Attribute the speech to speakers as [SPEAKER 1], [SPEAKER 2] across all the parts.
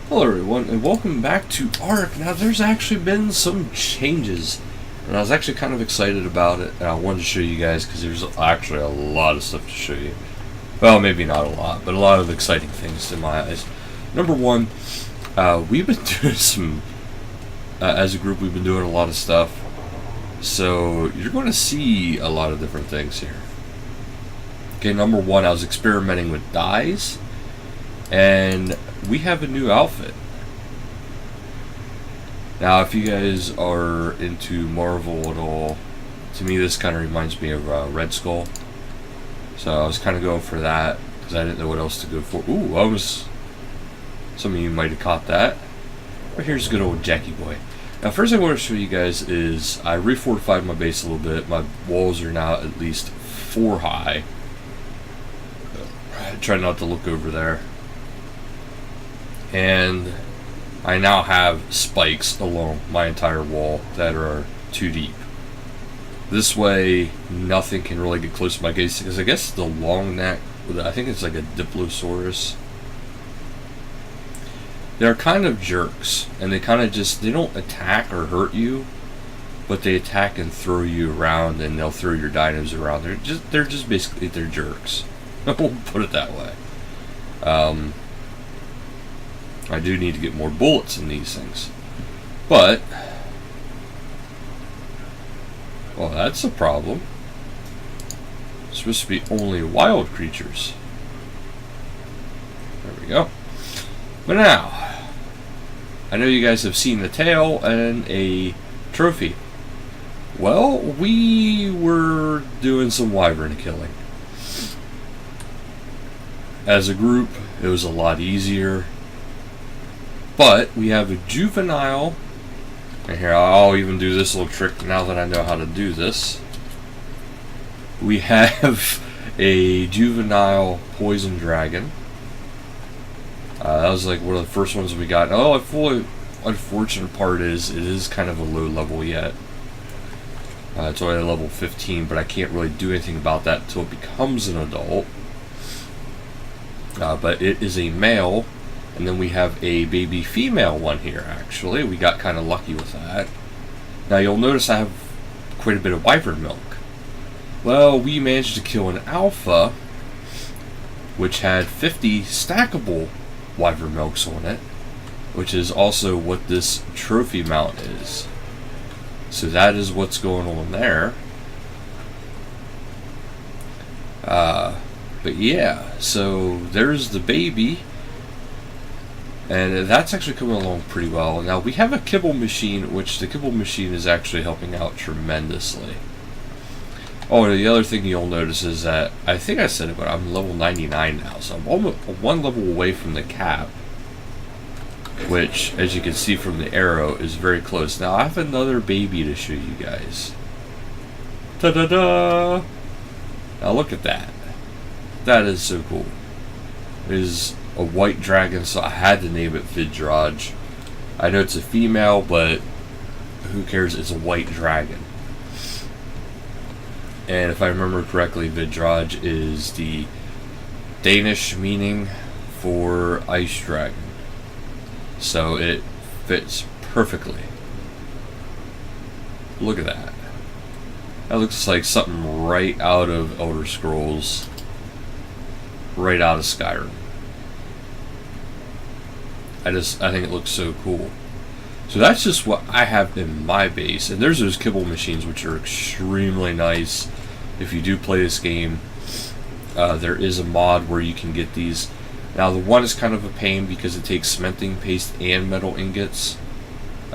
[SPEAKER 1] Hello everyone, and welcome back to Ark. Now there's actually been some changes, and I was actually kind of excited about it, and I wanted to show you guys because there's actually a lot of stuff to show you. Well, maybe not a lot, but a lot of exciting things in my eyes. Number one, we've been doing some, as a group, we've been doing a lot of stuff, so you're going to see a lot of different things here. Okay, number one, I was experimenting with dyes, and we have a new outfit. Now, if you guys are into Marvel at all, to me this kind of reminds me of Red Skull. So I was kind of going for that because I didn't know what else to go for. Ooh, some of you might have caught that. But here's good old Jackie boy. Now, first thing I want to show you guys is I refortified my base a little bit. My walls are now at least 4 high. I try not to look over there. And I now have spikes along my entire wall that are 2 deep. This way, nothing can really get close to my base, because I guess the long neck, I think it's like a Diplosaurus. They're kind of jerks, and they kind of they don't attack or hurt you, but they attack and throw you around, and they'll throw your dinos around. They're just basically, they're jerks. We'll put it that way. I do need to get more bullets in these things. But, well, that's a problem. It's supposed to be only wild creatures. There we go. But now, I know you guys have seen the tail and a trophy. Well, we were doing some wyvern killing. As a group, it was a lot easier. But we have a juvenile, and here I'll even do this little trick now that I know how to do this. We have a juvenile poison dragon. That was like one of the first ones we got. Oh, the fully unfortunate part is it is kind of a low level yet. It's only level 15, but I can't really do anything about that until it becomes an adult. But it is a male. And then we have a baby female one here, actually. We got kind of lucky with that. Now, you'll notice I have quite a bit of Wyvern Milk. Well, we managed to kill an alpha, which had 50 stackable Wyvern Milks on it, which is also what this trophy mount is. So that is what's going on there. But yeah, so there's the baby. And that's actually coming along pretty well. Now, we have a Kibble Machine, which the Kibble Machine is actually helping out tremendously. Oh, and the other thing you'll notice is that, I think I said it, but I'm level 99 now, so I'm almost 1 level away from the cap, which, as you can see from the arrow, is very close. Now, I have another baby to show you guys. Ta-da-da! Now, look at that. That is so cool. It is a white dragon, so I had to name it Vidroj. I know it's a female, but who cares? It's a white dragon. And if I remember correctly, Vidroj is the Danish meaning for ice dragon. So it fits perfectly. Look at that. That looks like something right out of Elder Scrolls. Right out of Skyrim. I think it looks so cool. So that's just what I have in my base. And there's those Kibble Machines, which are extremely nice. If you do play this game, there is a mod where you can get these. Now, the one is kind of a pain because it takes cementing paste and metal ingots.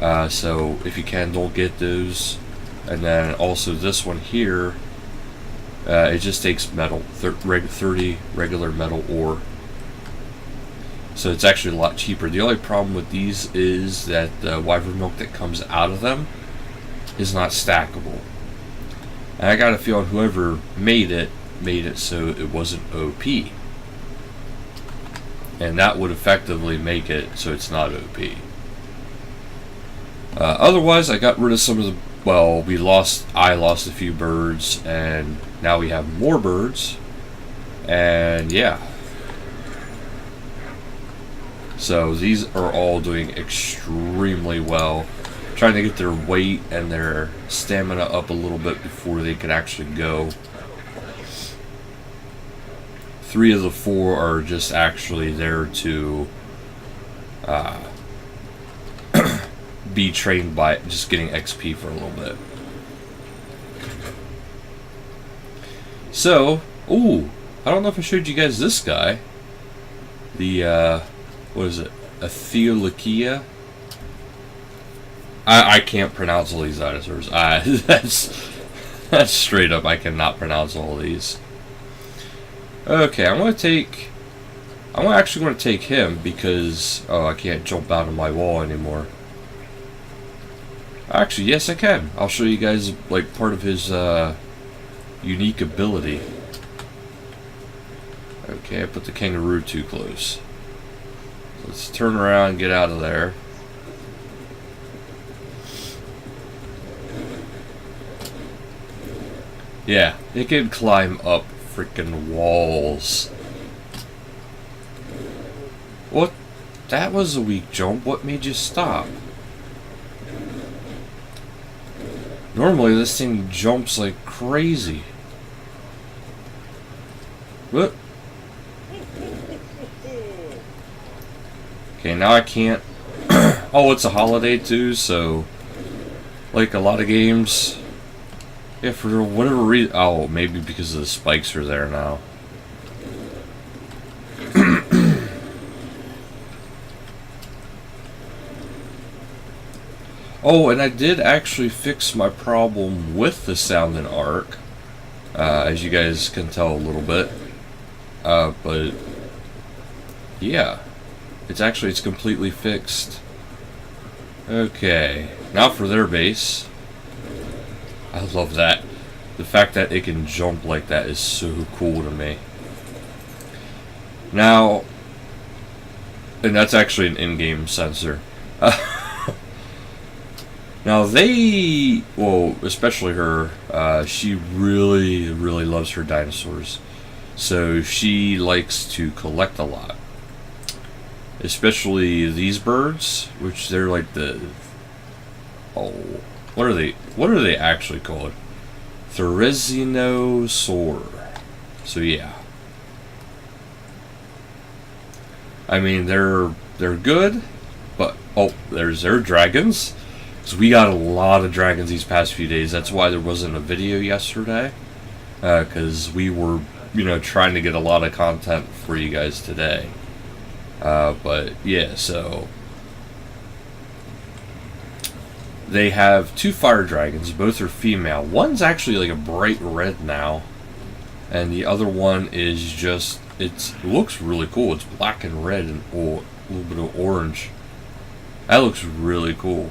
[SPEAKER 1] So if you can, don't get those. And then also this one here, it just takes metal, 30 regular metal ore. So it's actually a lot cheaper. The only problem with these is that the Wyvern Milk that comes out of them is not stackable. And I got a feeling whoever made it so it wasn't OP. And that would effectively make it so it's not OP. Otherwise, I got rid of some of the, well, I lost a few birds, and now we have more birds. And yeah. So these are all doing extremely well. Trying to get their weight and their stamina up a little bit before they can actually go. 3 of the 4 are just actually there to be trained by just getting XP for a little bit. So, ooh, I don't know if I showed you guys this guy. The, what is it? Atheolakia? I can't pronounce all these dinosaurs. That's straight up, I cannot pronounce all of these. Okay, I'm actually going to take him because, oh, I can't jump out of my wall anymore. Actually, yes I can. I'll show you guys, like, part of his, unique ability. Okay, I put the kangaroo too close. Let's turn around and get out of there. Yeah, it can climb up freaking walls. What? That was a weak jump. What made you stop? Normally this thing jumps like crazy. What? Okay, now I can't. Oh, it's a holiday too, so like a lot of games. Yeah, for whatever reason. Oh, maybe because the spikes are there now. Oh, and I did actually fix my problem with the sound and arc, as you guys can tell a little bit. But yeah, it's completely fixed. Okay, now for their base. I love that. The fact that it can jump like that is so cool to me. Now, and that's actually an in-game sensor. Now they, well, especially her, she really loves her dinosaurs. So she likes to collect a lot. Especially these birds, which they're like the, oh, what are they actually called? Therizinosaur. So yeah. I mean, they're good, but, oh, there's their dragons. So we got a lot of dragons these past few days. That's why there wasn't a video yesterday. Because we were, you know, trying to get a lot of content for you guys today. But yeah, so they have 2 fire dragons. Both are female. One's actually like a bright red now, and the other one is just, it looks really cool. It's black and red and a little bit of orange. That looks really cool.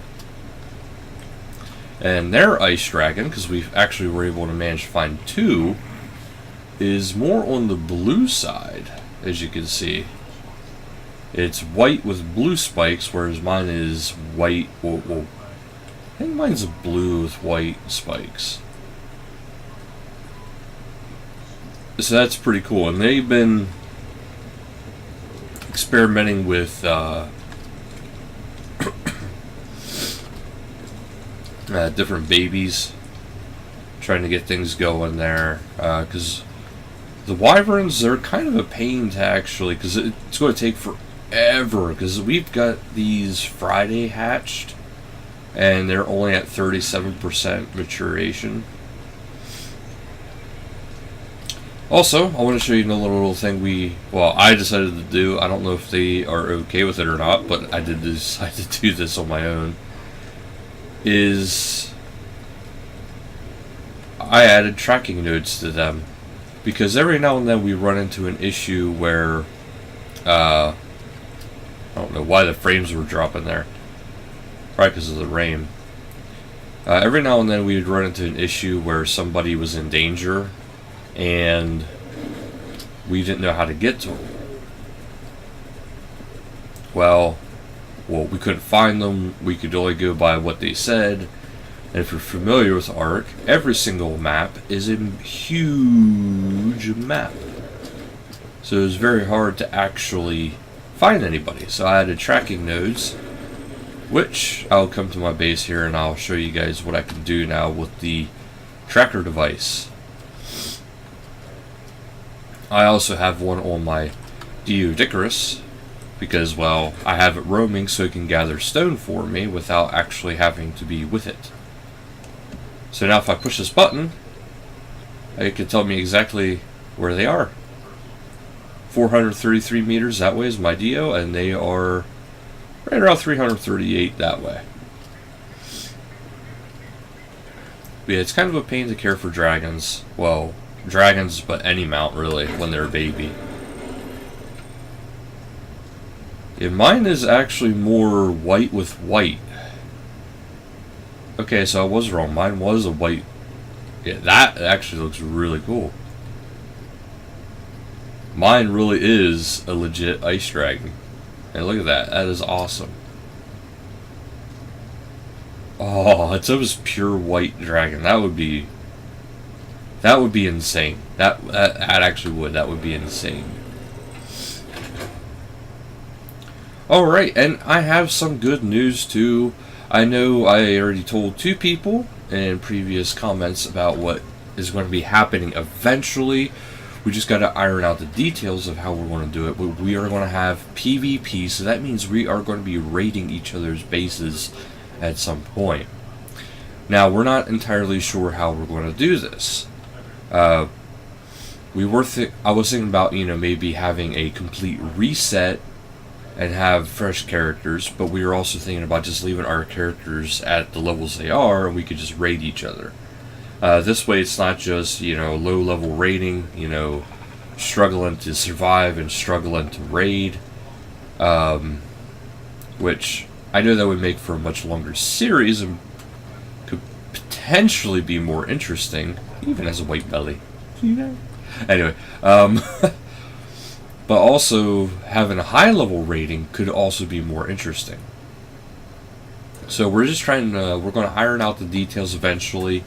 [SPEAKER 1] And their ice dragon, because we actually were able to manage to find 2, is more on the blue side, as you can see. It's white with blue spikes, whereas mine is white. Well, I think mine's blue with white spikes. So that's pretty cool. And they've been experimenting with different babies, trying to get things going there. Because the wyverns, they're kind of a pain to actually, because it's going to take forever. Because we've got these Friday hatched, and they're only at 37% maturation. Also, I want to show you another little thing I decided to do. I don't know if they are okay with it or not, but I did decide to do this on my own. Is I added tracking nodes to them. Because every now and then we run into an issue where, I don't know why the frames were dropping there. Probably because of the rain. Every now and then we would run into an issue where somebody was in danger and we didn't know how to get to them. Well, we couldn't find them. We could only go by what they said. And if you're familiar with Ark, every single map is a huge map. So it was very hard to actually find anybody. So I added tracking nodes, which I'll come to my base here and I'll show you guys what I can do now with the tracker device. I also have one on my Deodicarus because, well, I have it roaming so it can gather stone for me without actually having to be with it. So now if I push this button, it can tell me exactly where they are. 433 meters that way is my Deo, and they are right around 338 that way. But yeah, it's kind of a pain to care for dragons. Well, dragons, but any mount really, when they're a baby. Yeah, mine is actually more white with white. Okay, so I was wrong. Mine was a white. Yeah, that actually looks really cool. Mine really is a legit ice dragon. And look at that. That is awesome. Oh, it's almost pure white dragon. That would be insane. That actually would. That would be insane. Alright, and I have some good news too. I know I already told 2 people in previous comments about what is going to be happening eventually. We just got to iron out the details of how we're going to do it. But we are going to have PvP, so that means we are going to be raiding each other's bases at some point. Now, we're not entirely sure how we're going to do this. I was thinking about, maybe having a complete reset and have fresh characters, but we were also thinking about just leaving our characters at the levels they are, and we could just raid each other. This way it's not just, low level raiding, struggling to survive and struggling to raid, which I know that would make for a much longer series and could potentially be more interesting, even as a white belly. Anyway, but also having a high level rating could also be more interesting. So we're just we're going to iron out the details eventually.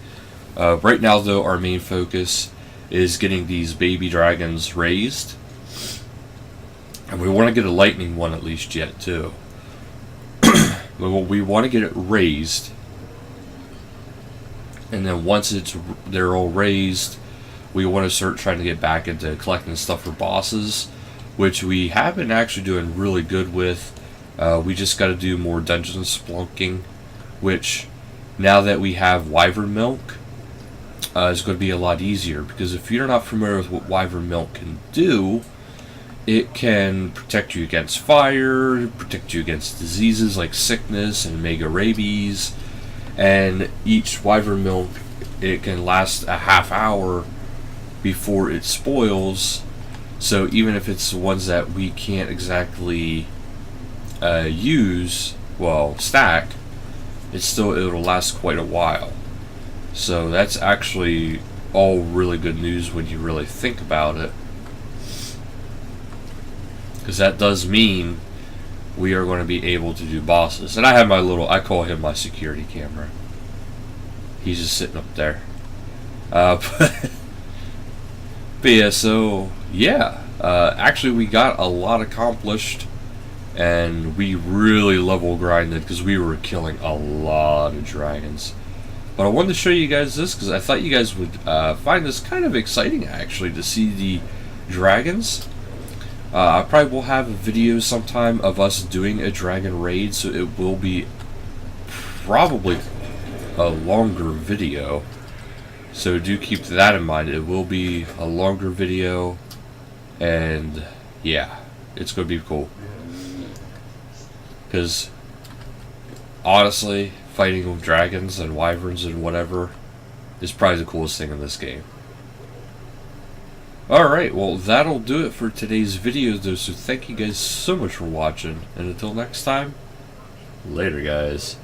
[SPEAKER 1] Right now though, our main focus is getting these baby dragons raised. And we want to get a lightning one at least yet too. We want to get it raised. And then once they're all raised, we want to start trying to get back into collecting stuff for bosses, which we have been actually doing really good with. We just got to do more dungeon splunking, which now that we have Wyvern Milk, is going to be a lot easier, because if you're not familiar with what Wyvern Milk can do, it can protect you against fire, protect you against diseases like sickness and mega rabies, and each Wyvern Milk, it can last a half hour before it spoils. So even if it's the ones that we can't exactly stack, it'll last quite a while. So that's actually all really good news when you really think about it, because that does mean we are going to be able to do bosses. And I have I call him my security camera. He's just sitting up there. But yeah, so yeah, actually we got a lot accomplished, and we really level grinded because we were killing a lot of dragons. But I wanted to show you guys this because I thought you guys would find this kind of exciting actually, to see the dragons. I probably will have a video sometime of us doing a dragon raid, so it will be probably a longer video. So do keep that in mind. It will be a longer video, and yeah, it's going to be cool. Because honestly, fighting with dragons and wyverns and whatever is probably the coolest thing in this game. Alright, well that'll do it for today's video though, so thank you guys so much for watching, and until next time, later guys.